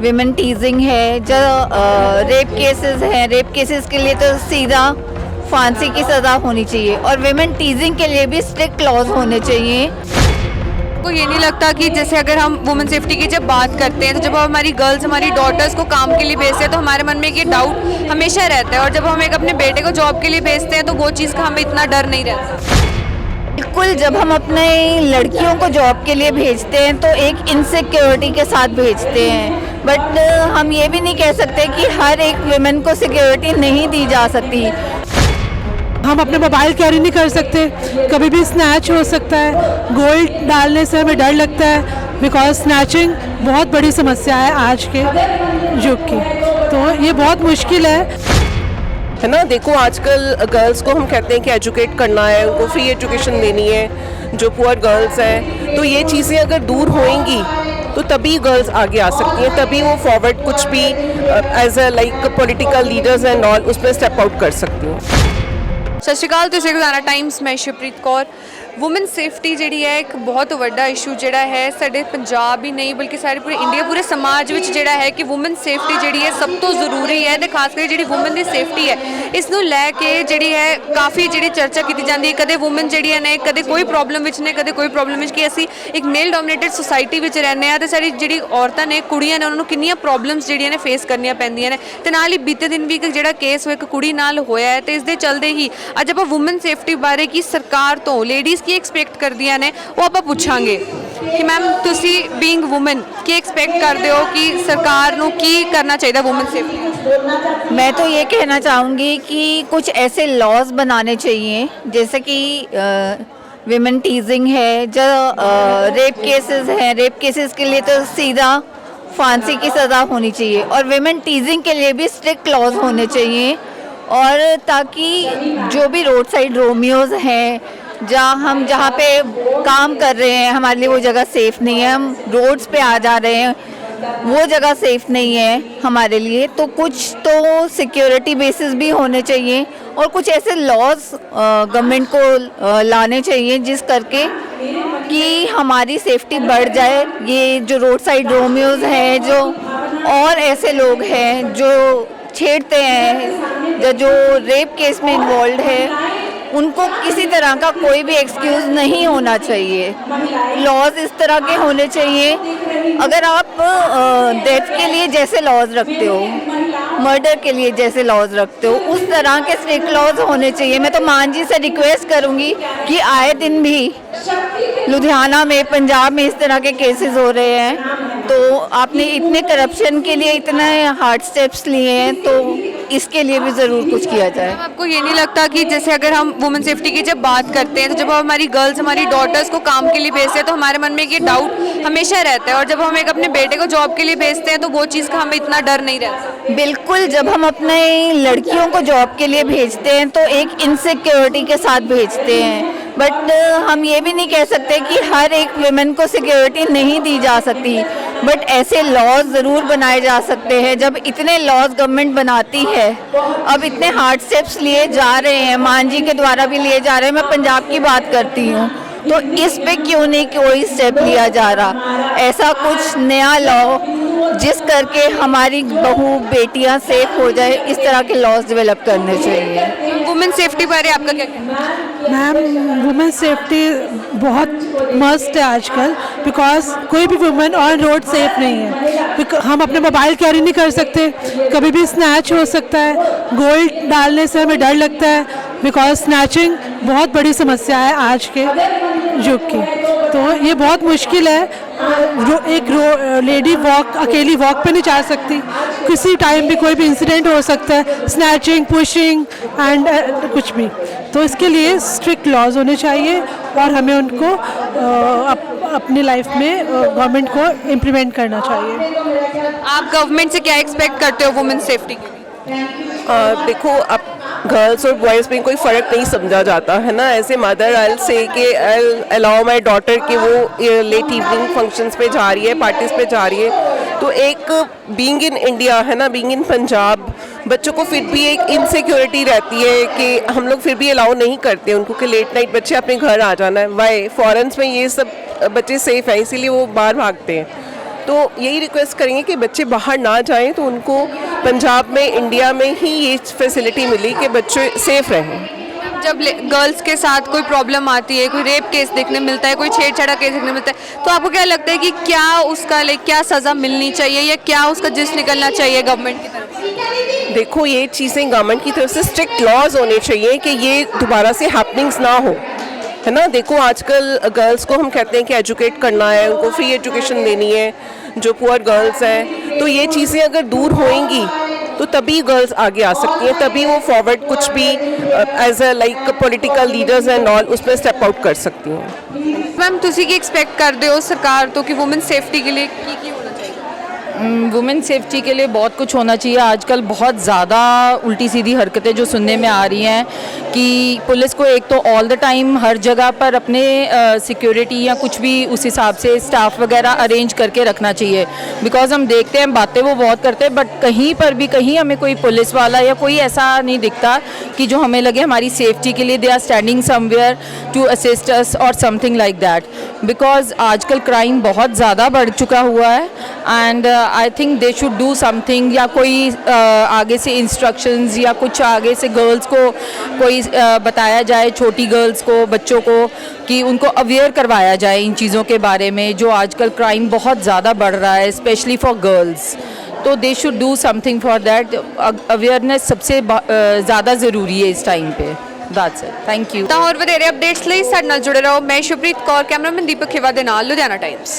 Women टीजिंग है, जो rape cases हैं, रेप केसेस के लिए तो सीधा फांसी की सज़ा होनी चाहिए और विमेन टीजिंग के लिए भी स्ट्रिक्ट लॉज होने चाहिए। को ये नहीं लगता कि जैसे अगर हम वुमेन सेफ्टी की जब बात करते हैं तो जब हमारी गर्ल्स हमारी डॉटर्स को काम के लिए भेजते हैं तो हमारे मन में ये डाउट हमेशा रहता है, और जब हम एक अपने बेटे को जॉब के लिए भेजते हैं तो वो चीज़ का हमें इतना डर नहीं रहता। बिल्कुल, जब हम अपने लड़कियों को जॉब के लिए भेजते हैं तो एक इनसिक्योरिटी के साथ भेजते हैं, बट हम ये भी नहीं कह सकते कि हर एक विमेन को सिक्योरिटी नहीं दी जा सकती। हम अपने मोबाइल कैरी नहीं कर सकते, कभी भी स्नैच हो सकता है। गोल्ड डालने से हमें डर लगता है बिकॉज स्नैचिंग बहुत बड़ी समस्या है आज के युग की, तो ये बहुत मुश्किल है ना। देखो आजकल गर्ल्स को हम कहते हैं कि एजुकेट करना है, उनको फ्री एजुकेशन देनी है, जो पुअर गर्ल्स हैं, तो ये चीज़ें अगर दूर होएंगी तो तभी गर्ल्स आगे आ सकती हैं, तभी वो फॉरवर्ड कुछ भी as a like political leaders and all उसमें स्टेप आउट कर सकती हैं। सत श्री अकाल, तुसीं रोज़ाना टाइम्स, मैं शिवप्रीत कौर। वुमेन सेफ्टी जिहड़ी है एक बहुत वड्डा इशू जिहड़ा है साडे पंजाब ही नहीं बल्कि सारे पूरे इंडिया पूरे समाज विच जिहड़ा है कि वुमेन सेफ्टी जिहड़ी है सब तो ज़रूरी है, ते खास करके जिहड़ी वुमेन दी सेफ्टी है इस नूं लै के जिहड़ी है काफ़ी जिहड़ी चर्चा की जाती है। कदे वुमेन जिहड़ियां ने कदे कोई प्रॉब्लम विच ने कदे कोई प्रॉब्लम विच कि असीं एक मेल डोमिनेटेड सोसाइटी विच रहिंदे आ ते साडी जिहड़ी औरतां ने कुड़ियां ने उन्हां नूं किन्नियां प्रॉब्लम्स जिहड़ियां ने फेस करनियां पैंदियां ने। ते नाल ही बीते दिन भी एक जिहड़ा केस एक कुड़ी नाल होया है, ते इस दे चलदे ही अज आपां वुमेन सेफ्टी बारे की सरकार तो लेडीज़ की एक्सपैक्ट करदियां ने वो आप पूछांगे कि मैम तुसी बीइंग वुमेन की एक्सपैक्ट करते हो कि सरकार नूं की करना चाहिए वुमेन सेफ्टी? मैं तो ये कहना चाहूँगी कि कुछ ऐसे लॉज बनाने चाहिए जैसे कि विमेन टीजिंग है, जो रेप केसेस हैं, रेप केसेस के लिए तो सीधा फांसी की सज़ा होनी चाहिए और विमेन टीजिंग के लिए भी स्ट्रिक्ट लॉज होने चाहिए, और ताकि जो भी रोड साइड रोमियोज़ हैं, जहाँ पे काम कर रहे हैं, हमारे लिए वो जगह सेफ़ नहीं है, हम रोड्स पे आ जा रहे हैं, वो जगह सेफ़ नहीं है हमारे लिए, तो कुछ तो सिक्योरिटी बेसिस भी होने चाहिए और कुछ ऐसे लॉज गवर्नमेंट को लाने चाहिए जिस करके कि हमारी सेफ्टी बढ़ जाए। ये जो रोड साइड रोमियोज़ हैं, जो और ऐसे लोग हैं जो छेड़ते हैं, जो रेप केस में इन्वॉल्व है, उनको किसी तरह का कोई भी एक्सक्यूज़ नहीं होना चाहिए। लॉज इस तरह के होने चाहिए, अगर आप डेथ के लिए जैसे लॉज रखते हो, मर्डर के लिए जैसे लॉज रखते हो, उस तरह के स्ट्रिक्ट लॉज होने चाहिए। मैं तो मान जी से रिक्वेस्ट करूँगी कि आए दिन भी लुधियाना में, पंजाब में इस तरह के केसेस हो रहे हैं, तो आपने इतने करप्शन के लिए इतने हार्ड स्टेप्स लिए हैं, तो इसके लिए भी ज़रूर कुछ किया जाए। आपको ये नहीं लगता कि जैसे अगर हम वुमेन सेफ्टी की जब बात करते हैं तो जब हमारी गर्ल्स हमारी डॉटर्स को काम के लिए भेजते हैं तो हमारे मन में ये डाउट हमेशा रहता है, और जब हम एक अपने बेटे को जॉब के लिए भेजते हैं तो वो चीज़ का हमें इतना डर नहीं रहता? बिल्कुल, जब हम अपने लड़कियों को जॉब के लिए भेजते हैं तो एक इनसिक्योरिटी के साथ भेजते हैं, बट हम ये भी नहीं कह सकते कि हर एक विमेन को सिक्योरिटी नहीं दी जा सकती, बट ऐसे लॉज ज़रूर बनाए जा सकते हैं। जब इतने लॉज गवर्नमेंट बनाती है, अब इतने हार्ड स्टेप्स लिए जा रहे हैं, मान जी के द्वारा भी लिए जा रहे हैं, मैं पंजाब की बात करती हूँ, तो इस पे क्यों नहीं कोई स्टेप लिया जा रहा? ऐसा कुछ नया लॉ जिस करके हमारी बहू बेटियां सेफ हो जाए, इस तरह के लॉज डेवलप करने चाहिए। वुमेन सेफ्टी बारे आपका क्या कहना है? मैम, वुमेन सेफ्टी बहुत मस्ट है आजकल, बिकॉज कोई भी वुमेन ऑन रोड सेफ नहीं है। हम अपने मोबाइल कैरी नहीं कर सकते, कभी भी स्नैच हो सकता है। गोल्ड डालने से हमें डर लगता है बिकॉज स्नैचिंग बहुत बड़ी समस्या है आज के युग की, तो ये बहुत मुश्किल है। लेडी अकेली वॉक पे नहीं जा सकती, किसी टाइम भी कोई भी इंसिडेंट हो सकता है, स्नैचिंग, पुशिंग एंड कुछ भी, तो इसके लिए स्ट्रिक्ट लॉज होने चाहिए और हमें उनको अपनी लाइफ में गवर्नमेंट को इम्प्लीमेंट करना चाहिए। आप गवर्नमेंट से क्या एक्सपेक्ट करते हो वुमेन सेफ्टी के लिए? देखो, अब गर्ल्स और बॉयज़ में कोई फ़र्क नहीं समझा जाता है ना। ऐसे मदर आई से कि अलाउ माई डॉटर कि वो लेट इवनिंग फंक्शंस पे जा रही है, पार्टीज़ पे जा रही है, तो एक बीइंग इन इंडिया है ना, बीइंग इन पंजाब, बच्चों को फिर भी एक इनसिक्योरिटी रहती है कि हम लोग फिर भी अलाउ नहीं करते उनको कि लेट नाइट बच्चे अपने घर आ जाना है। वाई फॉरेन्स में ये सब बच्चे सेफ़ हैं, इसीलिए वो बाहर भागते हैं। तो यही रिक्वेस्ट करेंगे कि बच्चे बाहर ना जाएं, तो उनको पंजाब में, इंडिया में ही ये फैसिलिटी मिली कि बच्चे सेफ रहें। जब गर्ल्स के साथ कोई प्रॉब्लम आती है, कोई रेप केस देखने मिलता है, कोई छेड़छाड़ केस देखने मिलता है, तो आपको क्या लगता है कि क्या उसका क्या सज़ा मिलनी चाहिए या क्या उसका जिस निकलना चाहिए गवर्नमेंट की तरफ से? देखो, ये चीज़ें गवर्नमेंट की तरफ से स्ट्रिक्ट लॉज होने चाहिए कि ये दोबारा से हैपनिंग्स ना हो, है ना। देखो, आजकल गर्ल्स को हम कहते हैं कि एजुकेट करना है, उनको फ्री एजुकेशन देनी है, जो पुअर गर्ल्स हैं, तो ये चीज़ें अगर दूर होएंगी तो तभी गर्ल्स आगे आ सकती हैं, तभी वो फॉरवर्ड कुछ भी as a like political leaders and all उसमें स्टेप आउट कर सकती हैं। मैम तुसी की एक्सपेक्ट करते हो सरकार तो कि वुमेन सेफ्टी के लिए की होना चाहिए? वुमेन सेफ्टी के लिए बहुत कुछ होना चाहिए। आजकल बहुत ज़्यादा उल्टी सीधी हरकतें जो सुनने में आ रही हैं कि पुलिस को एक तो ऑल द टाइम हर जगह पर अपने सिक्योरिटी या कुछ भी उस हिसाब से स्टाफ वगैरह अरेंज करके रखना चाहिए। बिकॉज हम देखते हैं बातें वो बहुत करते हैं, बट कहीं पर भी कहीं हमें कोई पुलिस वाला या कोई ऐसा नहीं दिखता कि जो हमें लगे हमारी सेफ्टी के लिए they are standing somewhere to assist us or something like that. Because आजकल क्राइम बहुत ज़्यादा बढ़ चुका हुआ है and I think they should do something, या कोई आगे से इंस्ट्रक्शंस या कुछ आगे से गर्ल्स को कोई बताया जाए, छोटी गर्ल्स को, बच्चों को, कि उनको अवेयर करवाया जाए इन चीज़ों के बारे में जो आजकल क्राइम बहुत ज़्यादा बढ़ रहा है स्पेशली फॉर गर्ल्स। तो they should do something for that. Awareness सबसे ज़्यादा ज़रूरी है इस टाइम पे। That's it, thank you. ਤਾਂ ਹੋਰ ਵਧੇਰੇ ਅਪਡੇਟਸ ਲਈ ਸਾਡੇ ਨਾਲ ਜੁੜੇ ਰਹੋ। ਮੈਂ ਸ਼ੁਭਰੀਤ ਕੌਰ, ਕੈਮਰਾਮੈਨ ਦੀਪਕ ਖਿਵਾ ਦੇ ਨਾਲ, ਲੁਧਿਆਣਾ ਟਾਈਮਸ।